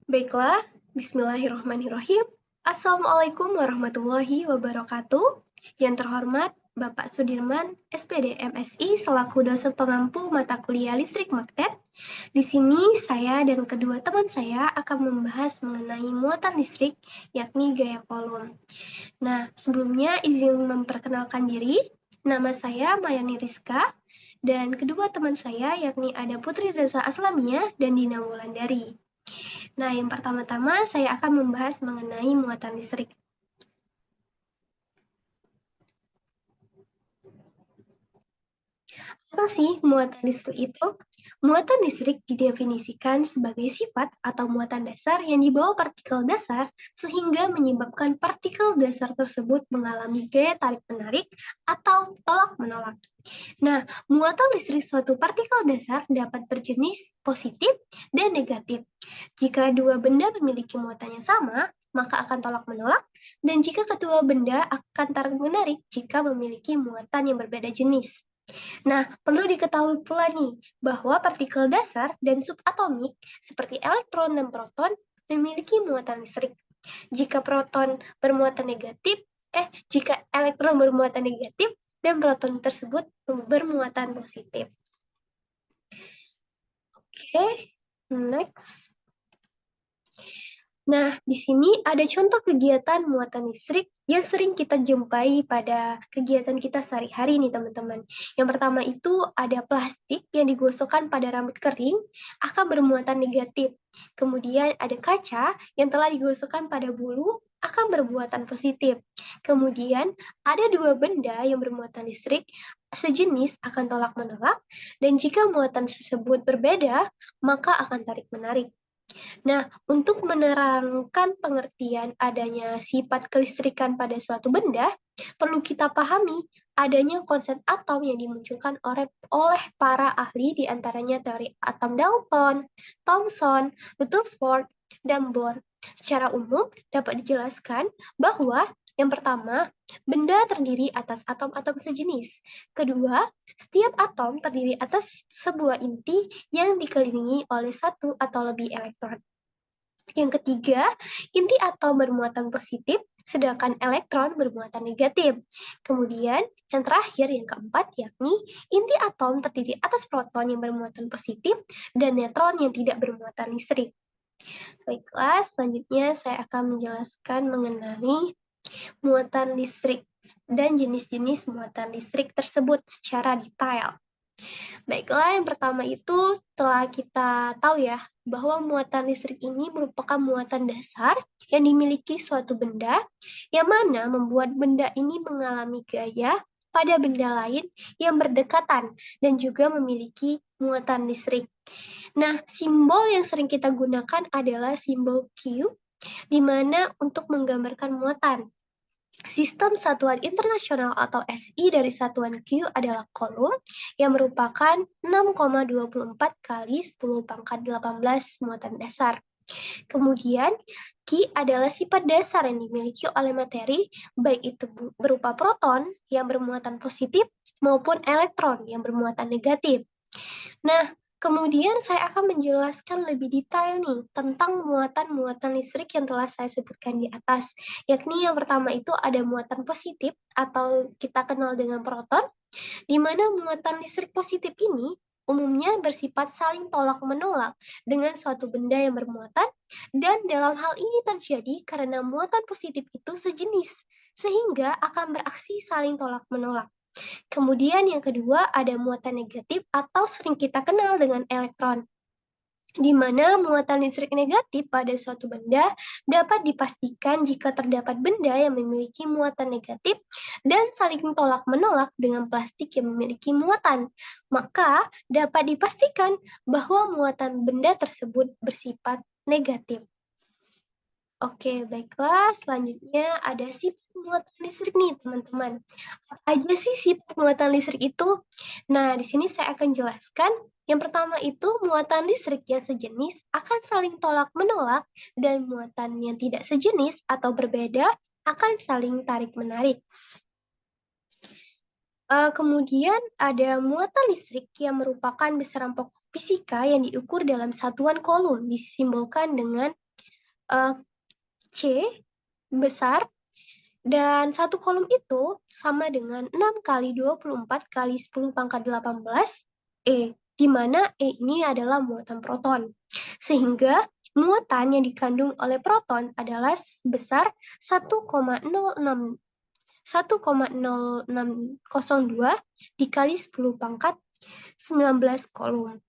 Baiklah, bismillahirrahmanirrahim. Assalamualaikum warahmatullahi wabarakatuh. Yang terhormat Bapak Sudirman, SPD MSI selaku dosen pengampu mata kuliah listrik magnet. Di sini saya dan kedua teman saya akan membahas mengenai muatan listrik, yakni gaya Coulomb. Nah, sebelumnya izin memperkenalkan diri. Nama saya Mayani Rizka dan kedua teman saya yakni ada Putri Zaza Aslamia dan Dina Wulandari. Nah, yang pertama-tama saya akan membahas mengenai muatan listrik. Apa sih muatan listrik itu? Muatan listrik didefinisikan sebagai sifat atau muatan dasar yang dibawa partikel dasar sehingga menyebabkan partikel dasar tersebut mengalami gaya tarik-menarik atau tolak-menolak. Nah, muatan listrik suatu partikel dasar dapat berjenis positif dan negatif. Jika dua benda memiliki muatan yang sama, maka akan tolak-menolak, dan jika kedua benda akan tarik-menarik jika memiliki muatan yang berbeda jenis. Nah, perlu diketahui pula nih, bahwa partikel dasar dan subatomik seperti elektron dan proton memiliki muatan listrik. Jika proton bermuatan negatif, jika elektron bermuatan negatif dan proton tersebut bermuatan positif. Oke, next. Nah, di sini ada contoh kegiatan muatan listrik yang sering kita jumpai pada kegiatan kita sehari-hari nih teman-teman. Yang pertama itu ada plastik yang digosokkan pada rambut kering akan bermuatan negatif. Kemudian ada kaca yang telah digosokkan pada bulu akan bermuatan positif. Kemudian ada dua benda yang bermuatan listrik sejenis akan tolak-menolak, dan jika muatan tersebut berbeda, maka akan tarik-menarik. Nah, untuk menerangkan pengertian adanya sifat kelistrikan pada suatu benda, perlu kita pahami adanya konsep atom yang dimunculkan oleh para ahli, di antaranya teori atom Dalton, Thomson, Rutherford, dan Bohr. Secara umum dapat dijelaskan bahwa yang pertama, benda terdiri atas atom-atom sejenis. Kedua, setiap atom terdiri atas sebuah inti yang dikelilingi oleh satu atau lebih elektron. Yang ketiga, inti atom bermuatan positif, sedangkan elektron bermuatan negatif. Kemudian, yang terakhir, yang keempat, yakni inti atom terdiri atas proton yang bermuatan positif dan neutron yang tidak bermuatan listrik. Baiklah, selanjutnya saya akan menjelaskan mengenai muatan listrik dan jenis-jenis muatan listrik tersebut secara detail. Baiklah, yang pertama itu setelah kita tahu ya, bahwa muatan listrik ini merupakan muatan dasar yang dimiliki suatu benda, yang mana membuat benda ini mengalami gaya pada benda lain yang berdekatan dan juga memiliki muatan listrik. Nah, simbol yang sering kita gunakan adalah simbol Q, di mana untuk menggambarkan muatan. Sistem Satuan Internasional atau SI dari satuan Q adalah Coulomb yang merupakan 6,24 kali 10 pangkat 18 muatan dasar. Kemudian, Q adalah sifat dasar yang dimiliki oleh materi, baik itu berupa proton yang bermuatan positif maupun elektron yang bermuatan negatif. Nah, kemudian saya akan menjelaskan lebih detail nih tentang muatan-muatan listrik yang telah saya sebutkan di atas. Yakni yang pertama itu ada muatan positif atau kita kenal dengan proton, di mana muatan listrik positif ini umumnya bersifat saling tolak-menolak dengan suatu benda yang bermuatan, dan dalam hal ini terjadi karena muatan positif itu sejenis, sehingga akan beraksi saling tolak-menolak. Kemudian yang kedua ada muatan negatif atau sering kita kenal dengan elektron, di mana muatan listrik negatif pada suatu benda dapat dipastikan jika terdapat benda yang memiliki muatan negatif dan saling tolak-menolak dengan plastik yang memiliki muatan. Maka dapat dipastikan bahwa muatan benda tersebut bersifat negatif. Oke, baiklah. Selanjutnya ada sifat muatan listrik nih, teman-teman. Apa aja sih sifat muatan listrik itu? Nah, di sini saya akan jelaskan. Yang pertama itu muatan listrik yang sejenis akan saling tolak-menolak, dan muatan yang tidak sejenis atau berbeda akan saling tarik-menarik. Kemudian ada muatan listrik yang merupakan besaran pokok fisika yang diukur dalam satuan Coulomb, disimbolkan dengan C besar, dan satu kolom itu sama dengan 6 kali 24 kali 10 pangkat 18 E, di mana E ini adalah muatan proton. Sehingga muatan yang dikandung oleh proton adalah sebesar 1,0602 dikali 10 pangkat 19 kolom.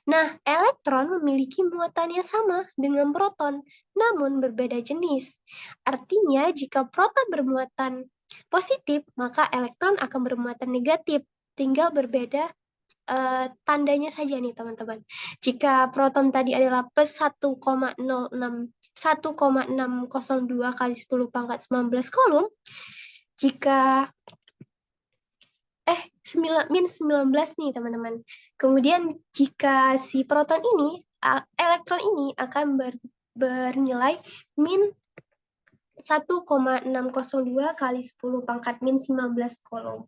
Nah, elektron memiliki muatan yang sama dengan proton, namun berbeda jenis. Artinya, jika proton bermuatan positif, maka elektron akan bermuatan negatif. Tinggal berbeda tandanya saja nih, teman-teman. Jika proton tadi adalah plus 1,602 kali 10 pangkat 19 kolom, jika min 19 nih, teman-teman. Kemudian jika si proton ini, elektron ini akan bernilai min 1,602 kali 10 pangkat min 19 kolom.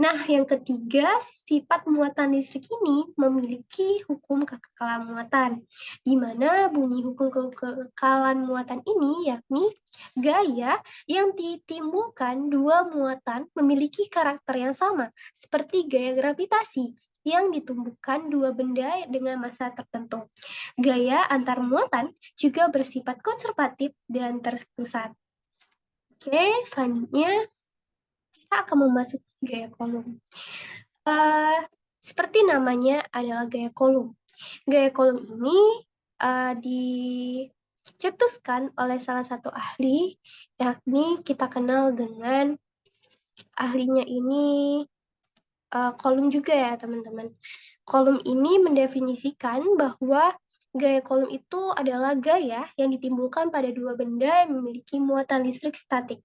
Nah, yang ketiga, sifat muatan listrik ini memiliki hukum kekekalan muatan, di mana bunyi hukum kekekalan muatan ini yakni gaya yang ditimbulkan dua muatan memiliki karakter yang sama, seperti gaya gravitasi yang ditumbuhkan dua benda dengan massa tertentu. Gaya antar muatan juga bersifat konservatif dan terpusat. Oke, selanjutnya kita akan memasuki gaya kolom. Seperti namanya adalah gaya kolom. Gaya kolom ini dicetuskan oleh salah satu ahli, yakni kita kenal dengan ahlinya ini kolom juga ya, teman-teman. Kolom ini mendefinisikan bahwa gaya kolom itu adalah gaya yang ditimbulkan pada dua benda yang memiliki muatan listrik statik.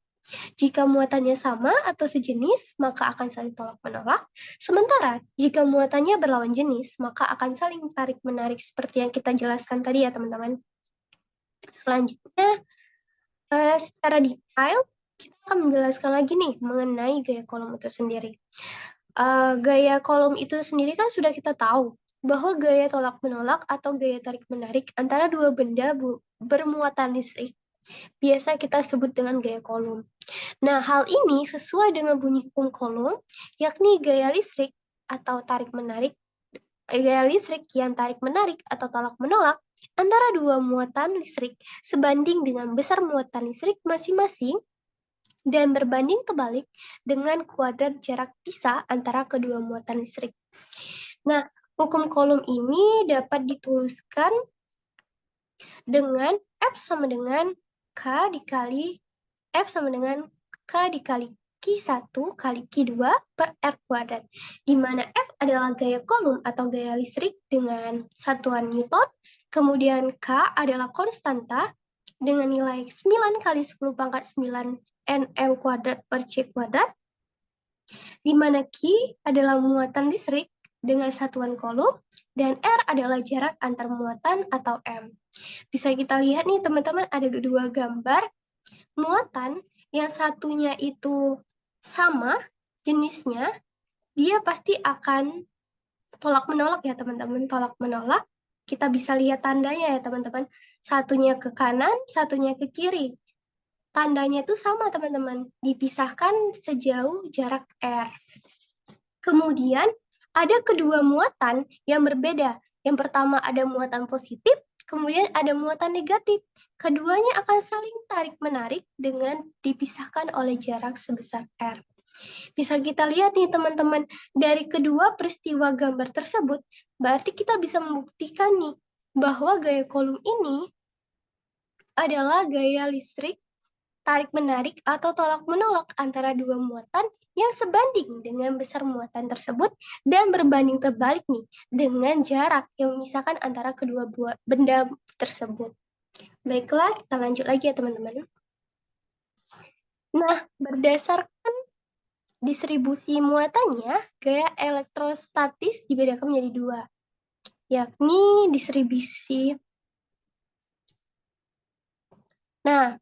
Jika muatannya sama atau sejenis, maka akan saling tolak-menolak. Sementara, jika muatannya berlawan jenis, maka akan saling tarik-menarik seperti yang kita jelaskan tadi ya, teman-teman. Selanjutnya, secara detail, kita akan menjelaskan lagi nih mengenai gaya kolom itu sendiri. Gaya kolom itu sendiri kan sudah kita tahu, bahwa gaya tolak-menolak atau gaya tarik-menarik antara dua benda bermuatan listrik biasa kita sebut dengan gaya kolom. Nah, hal ini sesuai dengan bunyi hukum kolom, yakni gaya listrik atau tarik-menarik, gaya listrik yang tarik-menarik atau tolak-menolak antara dua muatan listrik sebanding dengan besar muatan listrik masing-masing dan berbanding terbalik dengan kuadrat jarak pisah antara kedua muatan listrik. Nah, hukum kolom ini dapat dituliskan dengan F sama dengan K dikali F sama dengan K dikali Q1 kali Q2 per R kuadrat, di mana F adalah gaya kolom atau gaya listrik dengan satuan Newton, kemudian K adalah konstanta dengan nilai 9 kali 10 pangkat 9 Nm kuadrat per C kuadrat, di mana Q adalah muatan listrik dengan satuan kolom, dan R adalah jarak antar muatan atau M. Bisa kita lihat nih teman-teman, ada kedua gambar muatan, yang satunya itu sama jenisnya, dia pasti akan tolak-menolak ya teman-teman, tolak-menolak. Kita bisa lihat tandanya ya teman-teman, satunya ke kanan, satunya ke kiri. Tandanya itu sama teman-teman, dipisahkan sejauh jarak R. Kemudian ada kedua muatan yang berbeda. Yang pertama ada muatan positif, kemudian ada muatan negatif. Keduanya akan saling tarik-menarik dengan dipisahkan oleh jarak sebesar R. Bisa kita lihat nih teman-teman, dari kedua peristiwa gambar tersebut, berarti kita bisa membuktikan nih, bahwa gaya kolom ini adalah gaya listrik tarik-menarik atau tolak-menolak antara dua muatan yang sebanding dengan besar muatan tersebut dan berbanding terbalik nih dengan jarak yang memisahkan antara kedua benda tersebut. Baiklah, kita lanjut lagi ya teman-teman. Nah, berdasarkan distribusi muatannya, gaya elektrostatis dibedakan menjadi dua, yakni distribusi. Nah,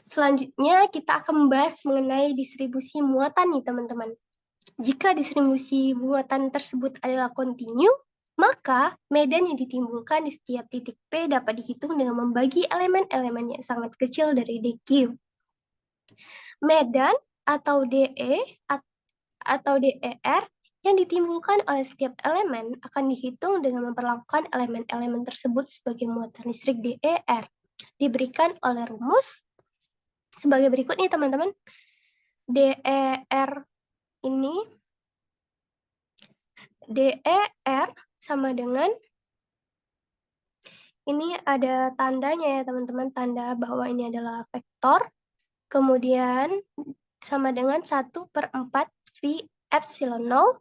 selanjutnya kita akan membahas mengenai distribusi muatan nih teman-teman. Jika distribusi muatan tersebut adalah kontinu, Maka, medan yang ditimbulkan di setiap titik P dapat dihitung dengan membagi elemen-elemen yang sangat kecil dari DQ. Medan atau DE atau DER yang ditimbulkan oleh setiap elemen akan dihitung dengan memperlakukan elemen-elemen tersebut sebagai muatan listrik DER. Diberikan oleh rumus sebagai berikut nih teman-teman. DER ini DER sama dengan ini ada tandanya ya teman-teman, tanda bahwa ini adalah vektor, kemudian sama dengan 1/4 V epsilon 0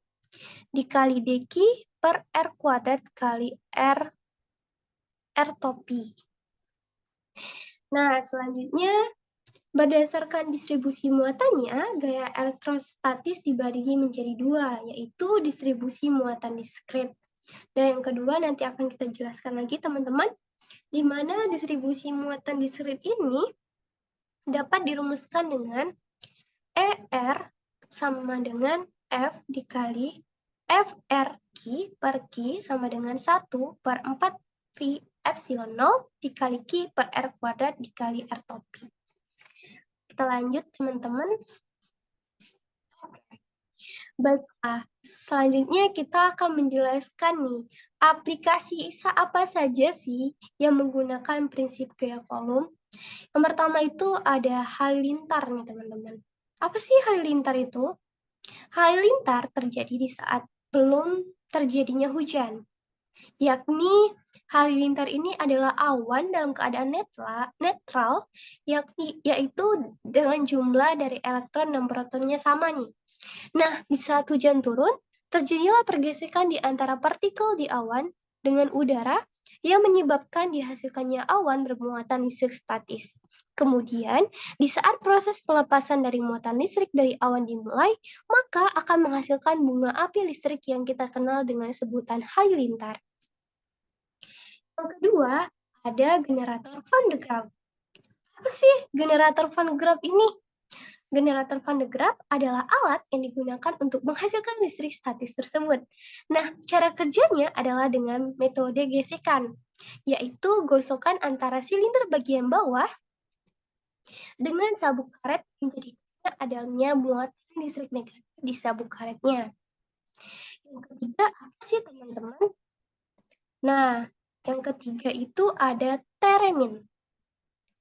dikali dq per R kuadrat kali R topi. Nah, selanjutnya berdasarkan distribusi muatannya, gaya elektrostatis dibagi menjadi dua, yaitu distribusi muatan diskrit. Dan yang kedua nanti akan kita jelaskan lagi teman-teman, di mana distribusi muatan diskrit ini dapat dirumuskan dengan ER sama dengan F dikali FRQ per Q sama dengan 1/4 V epsilon 0 dikali Q per R kuadrat dikali R topi. Kita lanjut teman-teman. Baiklah, selanjutnya kita akan menjelaskan nih, aplikasi apa saja sih yang menggunakan prinsip gaya kolom. Yang pertama itu ada halilintar nih teman-teman. Apa sih halilintar itu? Halilintar terjadi di saat belum terjadinya hujan. Yakni halilintar ini adalah awan dalam keadaan netral, yaitu dengan jumlah dari elektron dan protonnya sama nih. Nah, di saat hujan turun, terjadilah pergesekan di antara partikel di awan dengan udara yang menyebabkan dihasilkannya awan bermuatan listrik statis. Kemudian, di saat proses pelepasan dari muatan listrik dari awan dimulai, maka akan menghasilkan bunga api listrik yang kita kenal dengan sebutan halilintar. Yang kedua, ada generator Van de Graaff. Apa sih generator Van de Graaff ini? Generator Van de Graaff adalah alat yang digunakan untuk menghasilkan listrik statis tersebut. Nah, cara kerjanya adalah dengan metode gesekan, yaitu gosokan antara silinder bagian bawah dengan sabuk karet menjadikan adanya muatan listrik negatif di sabuk karetnya. Yang ketiga, apa sih teman-teman? Nah, yang ketiga itu ada teremin.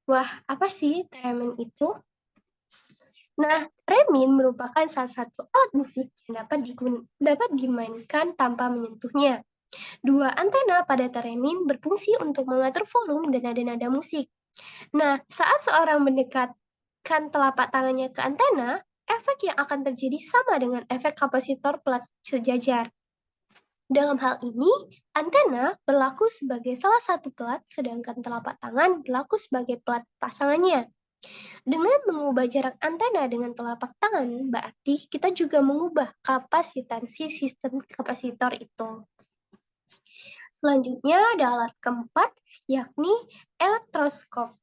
Wah, apa sih teremin itu? Nah, remin merupakan salah satu alat musik yang dapat dimainkan tanpa menyentuhnya. Dua antena pada teremin berfungsi untuk mengatur volume dan nada-nada musik. Nah, saat seorang mendekatkan telapak tangannya ke antena, efek yang akan terjadi sama dengan efek kapasitor plat sejajar. Dalam hal ini, antena berlaku sebagai salah satu plat, sedangkan telapak tangan berlaku sebagai plat pasangannya. Dengan mengubah jarak antena dengan telapak tangan, berarti kita juga mengubah kapasitansi sistem kapasitor itu. Selanjutnya ada alat keempat, yakni elektroskop.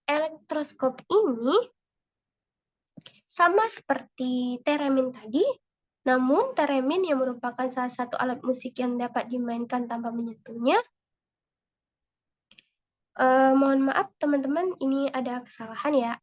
Elektroskop ini sama seperti teremin tadi, namun teremin yang merupakan salah satu alat musik yang dapat dimainkan tanpa menyentuhnya. Mohon maaf teman-teman, ini ada kesalahan ya.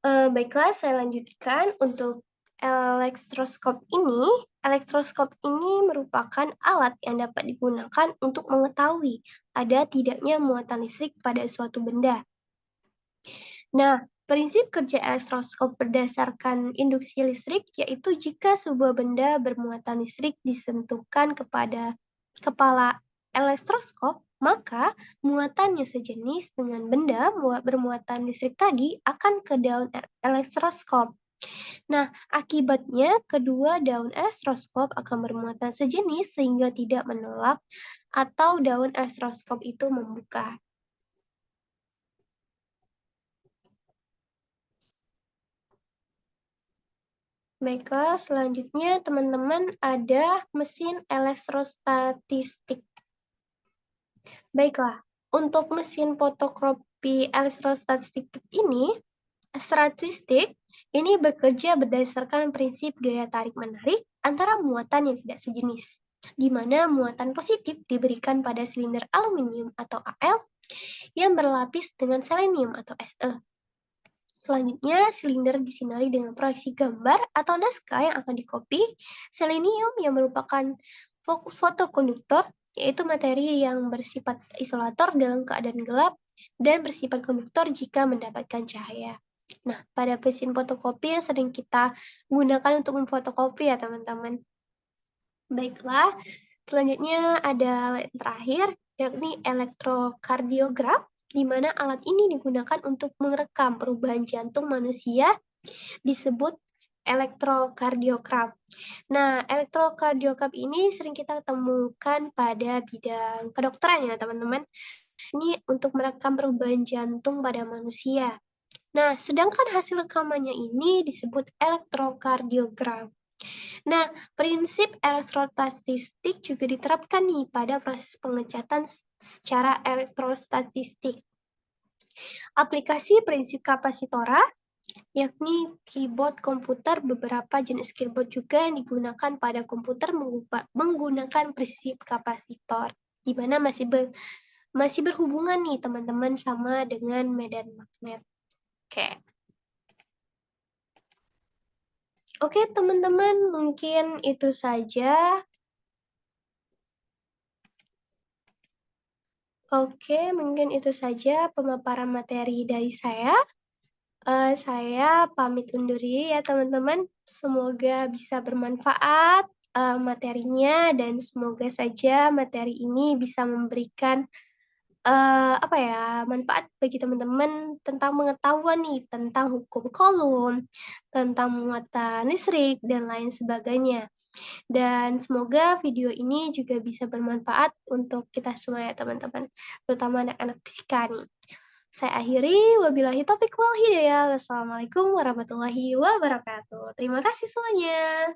Baiklah, saya lanjutkan untuk elektroskop ini. Elektroskop ini merupakan alat yang dapat digunakan untuk mengetahui ada tidaknya muatan listrik pada suatu benda. Nah, prinsip kerja elektroskop berdasarkan induksi listrik yaitu jika sebuah benda bermuatan listrik disentuhkan kepada kepala elektroskop, maka muatannya sejenis dengan benda bermuatan listrik tadi akan ke daun elektroskop. Nah, akibatnya kedua daun elektroskop akan bermuatan sejenis sehingga tidak menolak atau daun elektroskop itu membuka. Baiklah, selanjutnya teman-teman ada mesin elektrostatistik. Baiklah, untuk mesin fotokopi elektrostatistik ini bekerja berdasarkan prinsip gaya tarik-menarik antara muatan yang tidak sejenis, di mana muatan positif diberikan pada silinder aluminium atau Al yang berlapis dengan selenium atau Se. Selanjutnya, silinder disinari dengan proyeksi gambar atau naskah yang akan dikopi. Selenium yang merupakan fotokonduktor, yaitu materi yang bersifat isolator dalam keadaan gelap dan bersifat konduktor jika mendapatkan cahaya. Nah, pada mesin fotokopi yang sering kita gunakan untuk memfotokopi ya teman-teman. Baiklah, selanjutnya ada yang terakhir, yakni elektrokardiograf, di mana alat ini digunakan untuk merekam perubahan jantung manusia, disebut elektrokardiograf. Nah, elektrokardiograf ini sering kita temukan pada bidang kedokteran ya teman-teman. Ini untuk merekam perubahan jantung pada manusia. Nah, sedangkan hasil rekamannya ini disebut elektrokardiograf. Nah, prinsip elektrostatistik juga diterapkan nih pada proses pengecatan secara elektrostatistik. Aplikasi prinsip kapasitora, yakni keyboard komputer, beberapa jenis keyboard juga yang digunakan pada komputer menggunakan prinsip kapasitor, di mana masih berhubungan nih teman-teman sama dengan medan magnet. Oke teman-teman, mungkin itu saja. Oke, mungkin itu saja pemaparan materi dari saya. Saya pamit undur diri ya teman-teman. Semoga bisa bermanfaat materinya dan semoga saja materi ini bisa memberikan manfaat bagi teman-teman tentang pengetahuan nih tentang hukum Coulomb, tentang muatan listrik dan lain sebagainya. Dan semoga video ini juga bisa bermanfaat untuk kita semua ya teman-teman, terutama anak-anak fisika nih. Saya akhiri, wabillahi taufiq wal hidayah. Wassalamualaikum warahmatullahi wabarakatuh. Terima kasih semuanya.